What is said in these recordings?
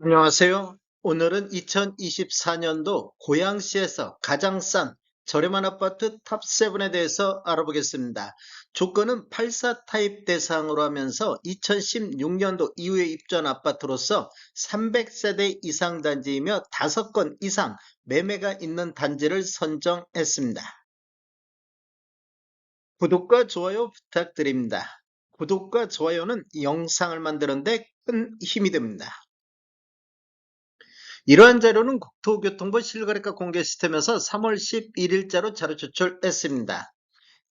안녕하세요. 오늘은 2024년도 고양시에서 가장 싼 저렴한 아파트 탑7에 대해서 알아보겠습니다. 조건은 84 타입 대상으로 하면서 2016년도 이후에 입주한 아파트로서 300세대 이상 단지이며 5건 이상 매매가 있는 단지를 선정했습니다. 구독과 좋아요 부탁드립니다. 구독과 좋아요는 영상을 만드는데 큰 힘이 됩니다. 이러한 자료는 국토교통부 실거래가 공개 시스템에서 3월 11일자로 자료 제출했습니다.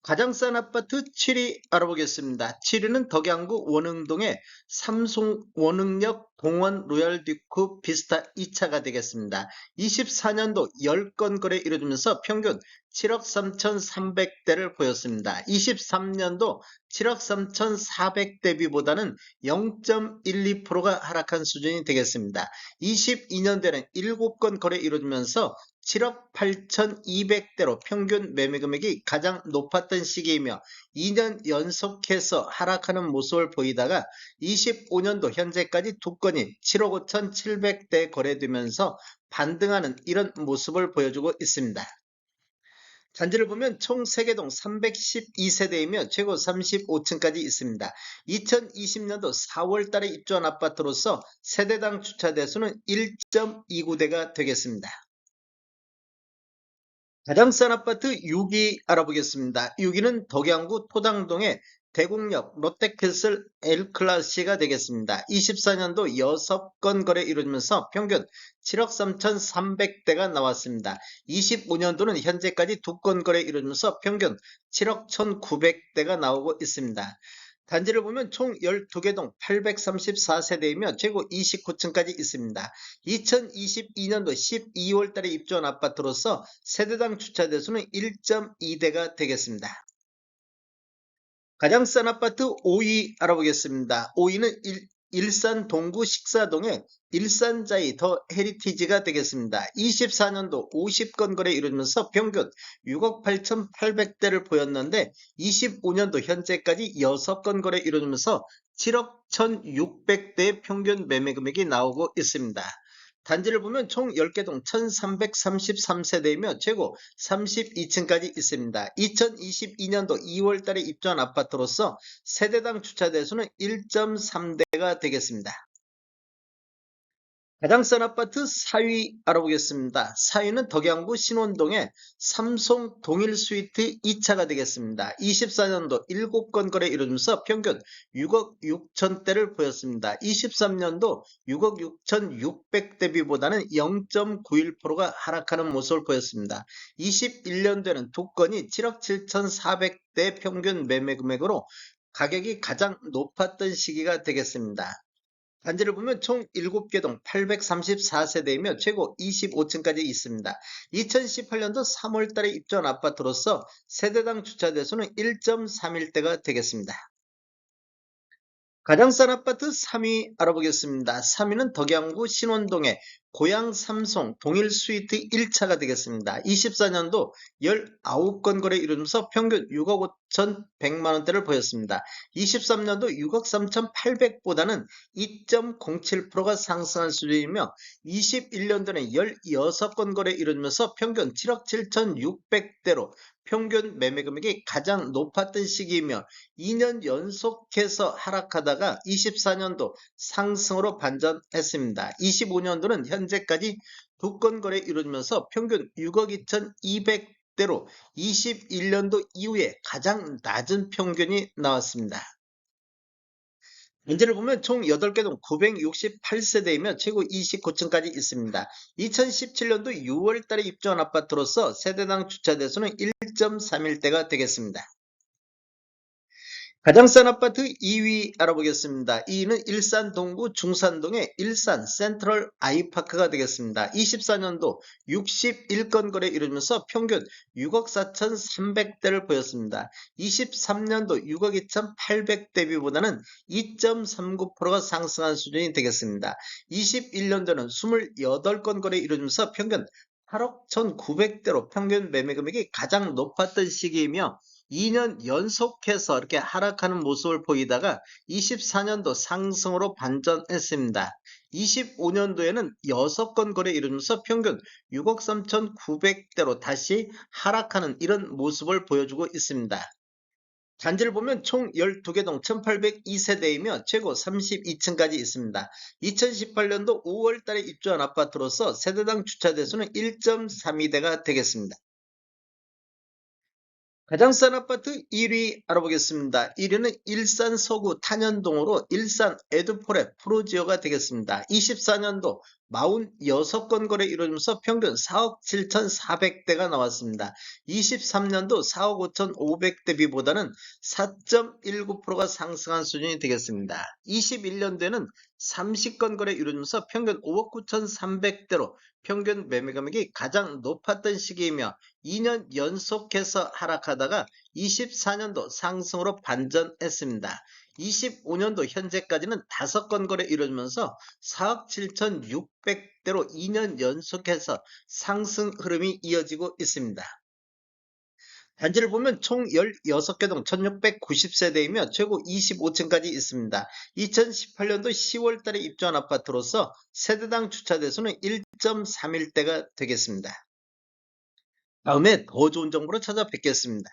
가장 싼 아파트 7위 알아보겠습니다. 7위는 덕양구 원흥동의 삼성 원흥역 동원 로얄듀크 비스타 2차가 되겠습니다. 24년도 10건 거래 이루어지면서 평균 7억 3,300대를 보였습니다. 23년도 7억 3,400 대비보다는 0.12%가 하락한 수준이 되겠습니다. 22년도에는 7건 거래 이루어지면서 7억 8,200대로 평균 매매 금액이 가장 높았던 시기이며 2년 연속해서 하락하는 모습을 보이다가 25년도 현재까지 두 건이 7억 5,700대 거래되면서 반등하는 이런 모습을 보여주고 있습니다. 단지를 보면 총 3개동 312세대이며 최고 35층까지 있습니다. 2020년도 4월 달에 입주한 아파트로서 세대당 주차 대수는 1.29대가 되겠습니다. 가장 싼 아파트 6위 알아보겠습니다. 6위는 덕양구 토당동의 대곡역 롯데캐슬 엘클라시가 되겠습니다. 24년도 6건 거래 이루어지면서 평균 7억 3,300대가 나왔습니다. 25년도는 현재까지 2건 거래 이루어지면서 평균 7억 1,900대가 나오고 있습니다. 단지를 보면 총 12개 동 834세대이며 최고 29층까지 있습니다. 2022년도 12월 달에 입주한 아파트로서 세대당 주차 대수는 1.2대가 되겠습니다. 가장 싼 아파트 5위 알아보겠습니다. 5위는 일산 동구 식사동의 일산자이 더 헤리티지가 되겠습니다. 24년도 50건 거래 이루어지면서 평균 6억 8,800대를 보였는데 25년도 현재까지 6건 거래 이루어지면서 7억 1,600대의 평균 매매 금액이 나오고 있습니다. 단지를 보면 총 10개동 1333세대이며 최고 32층까지 있습니다. 2022년도 2월 달에 입주한 아파트로서 세대당 주차 대수는 1.3대가 되겠습니다. 가장 싼 아파트 4위 알아보겠습니다. 4위는 덕양구 신원동의 삼성 동일 스위트 2차가 되겠습니다. 24년도 7건 거래 이루어지면서 평균 6억 6천대를 보였습니다. 23년도 6억 6,600 대비보다는 0.91%가 하락하는 모습을 보였습니다. 21년도에는 두 건이 7억 7,400대 평균 매매 금액으로 가격이 가장 높았던 시기가 되겠습니다. 단지를 보면 총 7개동 834세대이며 최고 25층까지 있습니다. 2018년도 3월 달에 입주한 아파트로서 세대당 주차 대수는 1.31대가 되겠습니다. 가장 싼 아파트 3위 알아보겠습니다. 3위는 덕양구 신원동의 고양 삼성 동일 스위트 1차가 되겠습니다. 24년도 19건 거래 이루면서 평균 6억 5,100만원대를 보였습니다. 23년도 6억 3,800보다는 2.07%가 상승한 수준이며 21년도는 16건 거래 이루면서 평균 7억 7,600대로 평균 매매 금액이 가장 높았던 시기이며 2년 연속해서 하락하다가 24년도 상승으로 반전했습니다. 25년도는 현재까지 2건 거래 이루어지면서 평균 6억 2,200대로 21년도 이후에 가장 낮은 평균이 나왔습니다. 문제를 보면 총 8개동 968세대이며 최고 29층까지 있습니다. 2017년도 6월 달에 입주한 아파트로서 세대당 주차 대수는 1.31대가 되겠습니다. 가장 싼 아파트 2위 알아보겠습니다. 2위는 일산 동구 중산동의 일산 센트럴 아이파크가 되겠습니다. 24년도 61건 거래 이루면서 평균 6억 4,300대를 보였습니다. 23년도 6억 2,800 대비보다는 2.39%가 상승한 수준이 되겠습니다. 21년도는 28건 거래 이루면서 평균 8억 1,900대로 평균 매매 금액이 가장 높았던 시기이며 2년 연속해서 이렇게 하락하는 모습을 보이다가 24년도 상승으로 반전했습니다. 25년도에는 6건 거래 이루면서 평균 6억 3,900대로 다시 하락하는 이런 모습을 보여주고 있습니다. 단지를 보면 총 12개 동 1802세대이며 최고 32층까지 있습니다. 2018년도 5월 달에 입주한 아파트로서 세대당 주차 대수는 1.32대가 되겠습니다. 가장 싼 아파트 1위 알아보겠습니다. 1위는 일산 서구 탄현동으로 일산 에드포레 프로지오가 되겠습니다. 24년도 46건 거래 이루어지면서 평균 4억 7,400대가 나왔습니다. 23년도 4억 5,500대비보다는 4.19%가 상승한 수준이 되겠습니다. 21년도에는 30건 거래 이루어지면서 평균 5억 9,300대로 평균 매매 금액이 가장 높았던 시기이며 2년 연속해서 하락하다가 24년도 상승으로 반전했습니다. 25년도 현재까지는 5건 거래 이루어지면서 4억 7,600대로 2년 연속해서 상승 흐름이 이어지고 있습니다. 단지를 보면 총 16개 동 1690세대이며 최고 25층까지 있습니다. 2018년도 10월 달에 입주한 아파트로서 세대당 주차 대수는 1.31대가 되겠습니다. 다음에 더 좋은 정보로 찾아뵙겠습니다.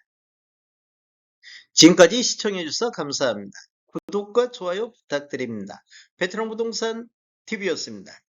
지금까지 시청해주셔서 감사합니다. 구독과 좋아요 부탁드립니다. 베테랑 부동산 TV였습니다.